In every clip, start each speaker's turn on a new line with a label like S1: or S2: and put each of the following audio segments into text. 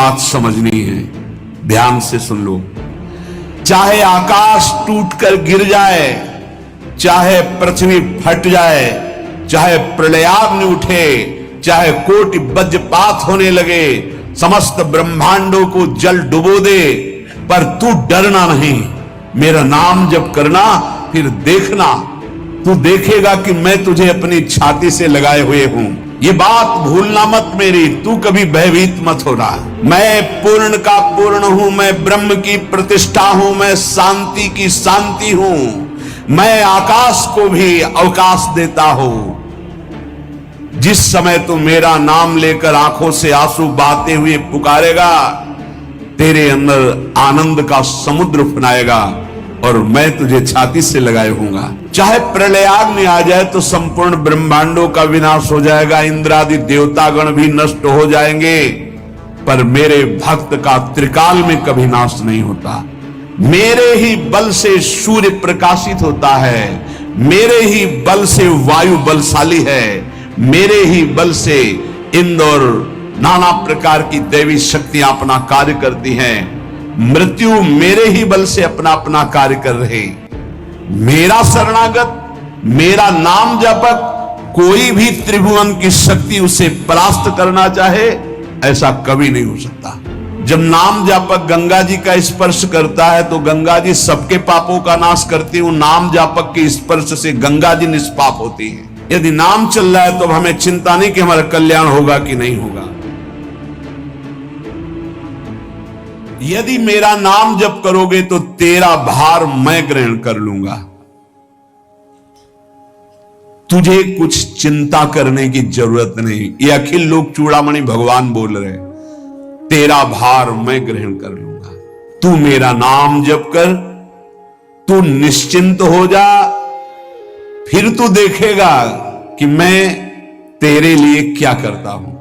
S1: बात समझनी है, ध्यान से सुन लो। चाहे आकाश टूटकर गिर जाए, चाहे पृथ्वी फट जाए, चाहे प्रलयाग्नि उठे, चाहे कोटि वज्रपात होने लगे, समस्त ब्रह्मांडों को जल डुबो दे, पर तू डरना नहीं। मेरा नाम जप करना, फिर देखना, तू देखेगा कि मैं तुझे अपनी छाती से लगाए हुए हूं। ये बात भूलना मत मेरी, तू कभी भयभीत मत होना। मैं पूर्ण का पूर्ण हूं, मैं ब्रह्म की प्रतिष्ठा हूं, मैं शांति की शांति हूं, मैं आकाश को भी अवकाश देता हूं। जिस समय तू मेरा नाम लेकर आंखों से आंसू बहाते हुए पुकारेगा, तेरे अंदर आनंद का समुद्र फनाएगा और मैं तुझे छाती से लगाए हूंगा। चाहे प्रलयाग्नि आ जाए तो संपूर्ण ब्रह्मांडों का विनाश हो जाएगा, इंद्रादि देवतागण भी नष्ट हो जाएंगे, पर मेरे भक्त का त्रिकाल में कभी नाश नहीं होता। मेरे ही बल से सूर्य प्रकाशित होता है, मेरे ही बल से वायु बलशाली है, मेरे ही बल से इंद्र और नाना प्रकार की दैवी शक्तियां अपना कार्य करती हैं। मृत्यु मेरे ही बल से अपना अपना कार्य कर रहे। मेरा शरणागत, मेरा नाम जपक, कोई भी त्रिभुवन की शक्ति उसे परास्त करना चाहे, ऐसा कभी नहीं हो सकता। जब नाम जापक गंगा जी का स्पर्श करता है तो गंगा जी सबके पापों का नाश करती हूं। नाम जापक के स्पर्श से गंगा जी निष्पाप होती है। यदि नाम चल रहा है तो हमें चिंता नहीं कि हमारा कल्याण होगा कि नहीं होगा। यदि मेरा नाम जप करोगे तो तेरा भार मैं ग्रहण कर लूंगा। तुझे कुछ चिंता करने की जरूरत नहीं। ये अखिल लोक चूड़ामणि भगवान बोल रहे, तेरा भार मैं ग्रहण कर लूंगा। तू मेरा नाम जप कर, तू निश्चिंत हो जा, फिर तू देखेगा कि मैं तेरे लिए क्या करता हूं,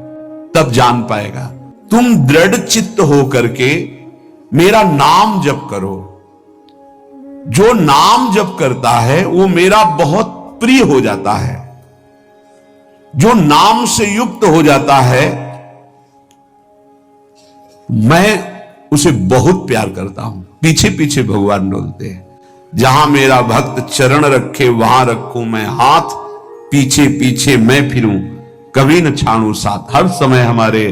S1: तब जान पाएगा। तुम दृढ़ चित्त हो करके मेरा नाम जप करो। जो नाम जप करता है वो मेरा बहुत प्रिय हो जाता है। जो नाम से युक्त हो जाता है मैं उसे बहुत प्यार करता हूं। पीछे पीछे भगवान डोलते हैं। जहां मेरा भक्त चरण रखे वहां रखूं मैं हाथ, पीछे पीछे मैं फिरूं, कभी न छाड़ू साथ। हर समय हमारे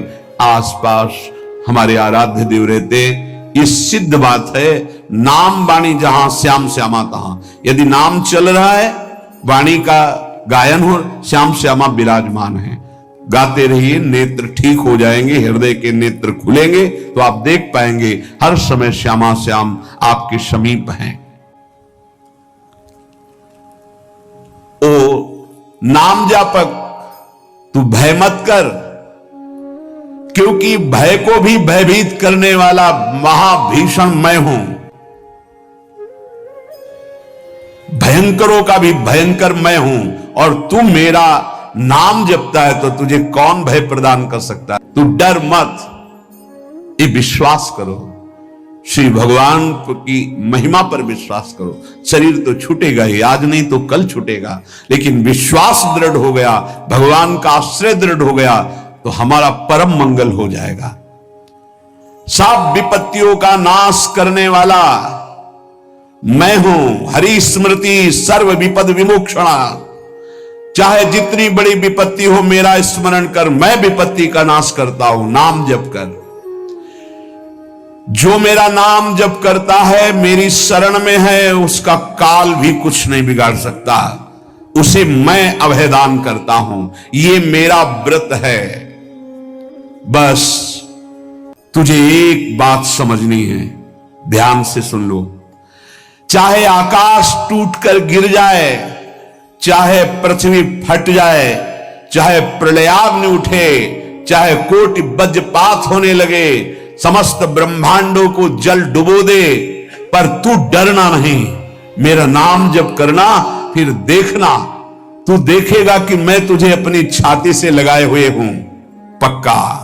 S1: आसपास हमारे आराध्य देव रहते। ये सिद्ध बात है। नाम वाणी जहां श्याम श्यामा तहां। यदि नाम चल रहा है, वाणी का गायन हो, श्याम श्यामा विराजमान है। गाते रहिए, नेत्र ठीक हो जाएंगे, हृदय के नेत्र खुलेंगे तो आप देख पाएंगे हर समय श्यामा श्याम आपके समीप हैं। ओ नाम जापक, तू भय मत कर, क्योंकि भय को भी भयभीत करने वाला महाभीषण मैं हूं। भयंकरों का भी भयंकर मैं हूं, और तू मेरा नाम जपता है तो तुझे कौन भय प्रदान कर सकता है। तू डर मत, ये विश्वास करो। श्री भगवान की महिमा पर विश्वास करो। शरीर तो छूटेगा ही, आज नहीं तो कल छूटेगा, लेकिन विश्वास दृढ़ हो गया, भगवान का आश्रय दृढ़ हो गया तो हमारा परम मंगल हो जाएगा। सब विपत्तियों का नाश करने वाला मैं हूं। हरि स्मृति सर्व विपद विमोक्षणा। चाहे जितनी बड़ी विपत्ति हो, मेरा स्मरण कर, मैं विपत्ति का नाश करता हूं। नाम जप कर। जो मेरा नाम जप करता है, मेरी शरण में है, उसका काल भी कुछ नहीं बिगाड़ सकता। उसे मैं अभयदान करता हूं। ये मेरा व्रत है। बस तुझे एक बात समझनी है, ध्यान से सुन लो। चाहे आकाश टूटकर गिर जाए, चाहे पृथ्वी फट जाए, चाहे प्रलयाग्नि उठे, चाहे कोटि वज्रपात होने लगे, समस्त ब्रह्मांडों को जल डुबो दे, पर तू डरना नहीं। मेरा नाम जप करना, फिर देखना, तू देखेगा कि मैं तुझे अपनी छाती से लगाए हुए हूं। पक्का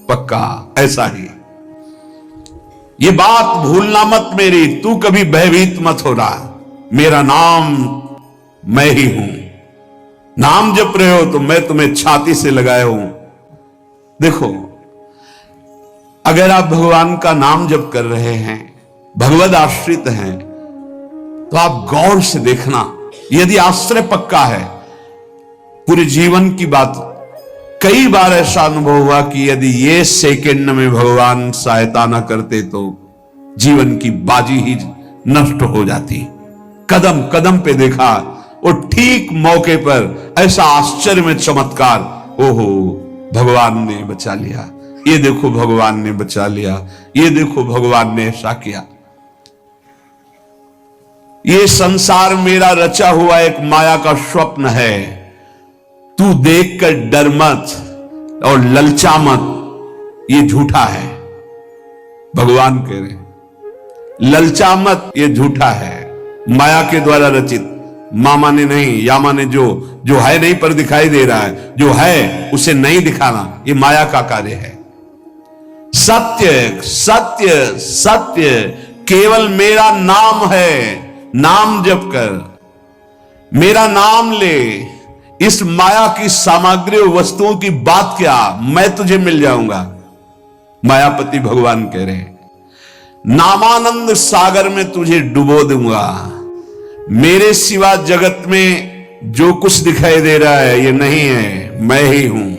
S1: पक्का ऐसा ही। ये बात भूलना मत मेरी, तू कभी भयभीत मत हो रहा। मेरा नाम मैं ही हूं। नाम जप रहे हो तो मैं तुम्हें छाती से लगाया हूं। देखो, अगर आप भगवान का नाम जप कर रहे हैं, भगवद आश्रित हैं, तो आप गौर से देखना, यदि आश्रय पक्का है, पूरे जीवन की बात, कई बार ऐसा अनुभव हुआ कि यदि ये सेकंड में भगवान सहायता न करते तो जीवन की बाजी ही नष्ट हो जाती। कदम कदम पे देखा और ठीक मौके पर ऐसा आश्चर्य में चमत्कार, ओहो भगवान ने बचा लिया, ये देखो भगवान ने बचा लिया, ये देखो भगवान ने ऐसा किया। ये संसार मेरा रचा हुआ एक माया का स्वप्न है, तू देखकर डर मत और ललचा मत, ये झूठा है। भगवान कह रहे ललचा मत, ये झूठा है, माया के द्वारा रचित। मामा ने नहीं, यामा ने जो है नहीं पर दिखाई दे रहा है, जो है उसे नहीं दिखाना, ये माया का कार्य है। सत्य सत्य सत्य केवल मेरा नाम है, नाम जप कर, मेरा नाम ले। इस माया की सामग्री वस्तुओं की बात क्या, मैं तुझे मिल जाऊंगा। मायापति भगवान कह रहे हैं नामानंद सागर में तुझे डुबो दूंगा। मेरे सिवा जगत में जो कुछ दिखाई दे रहा है ये नहीं है, मैं ही हूं।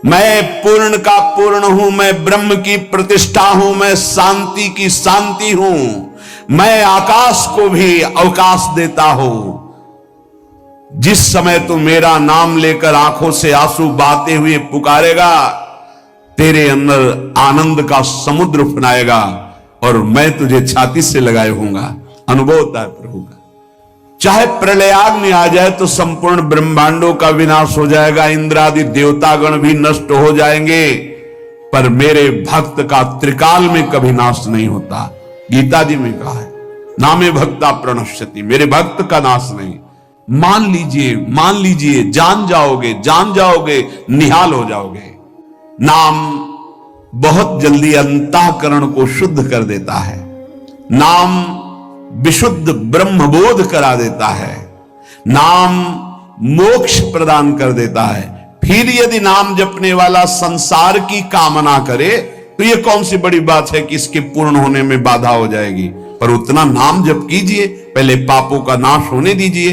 S1: मैं पूर्ण का पूर्ण हूं, मैं ब्रह्म की प्रतिष्ठा हूं, मैं शांति की शांति हूं, मैं आकाश को भी अवकाश देता हूं। जिस समय तू मेरा नाम लेकर आंखों से आंसू बहाते हुए पुकारेगा, तेरे अंदर आनंद का समुद्र फनाएगा और मैं तुझे छाती से लगाए होऊंगा। अनुभव होता है प्रभु का। चाहे प्रलयाग्नि आ जाए तो संपूर्ण ब्रह्मांडों का विनाश हो जाएगा, इंद्रादि देवतागण भी नष्ट हो जाएंगे, पर मेरे भक्त का त्रिकाल में कभी नाश नहीं होता। गीता जी में कहा है नामे भक्ता प्रणश्यति, मेरे भक्त का नाश नहीं। मान लीजिए, जान जाओगे, निहाल हो जाओगे। नाम बहुत जल्दी अंतःकरण को शुद्ध कर देता है, नाम विशुद्ध ब्रह्मबोध करा देता है, नाम मोक्ष प्रदान कर देता है। फिर यदि नाम जपने वाला संसार की कामना करे तो यह कौन सी बड़ी बात है कि इसके पूर्ण होने में बाधा हो जाएगी। पर उतना नाम जप कीजिए, पहले पापों का नाश होने दीजिए,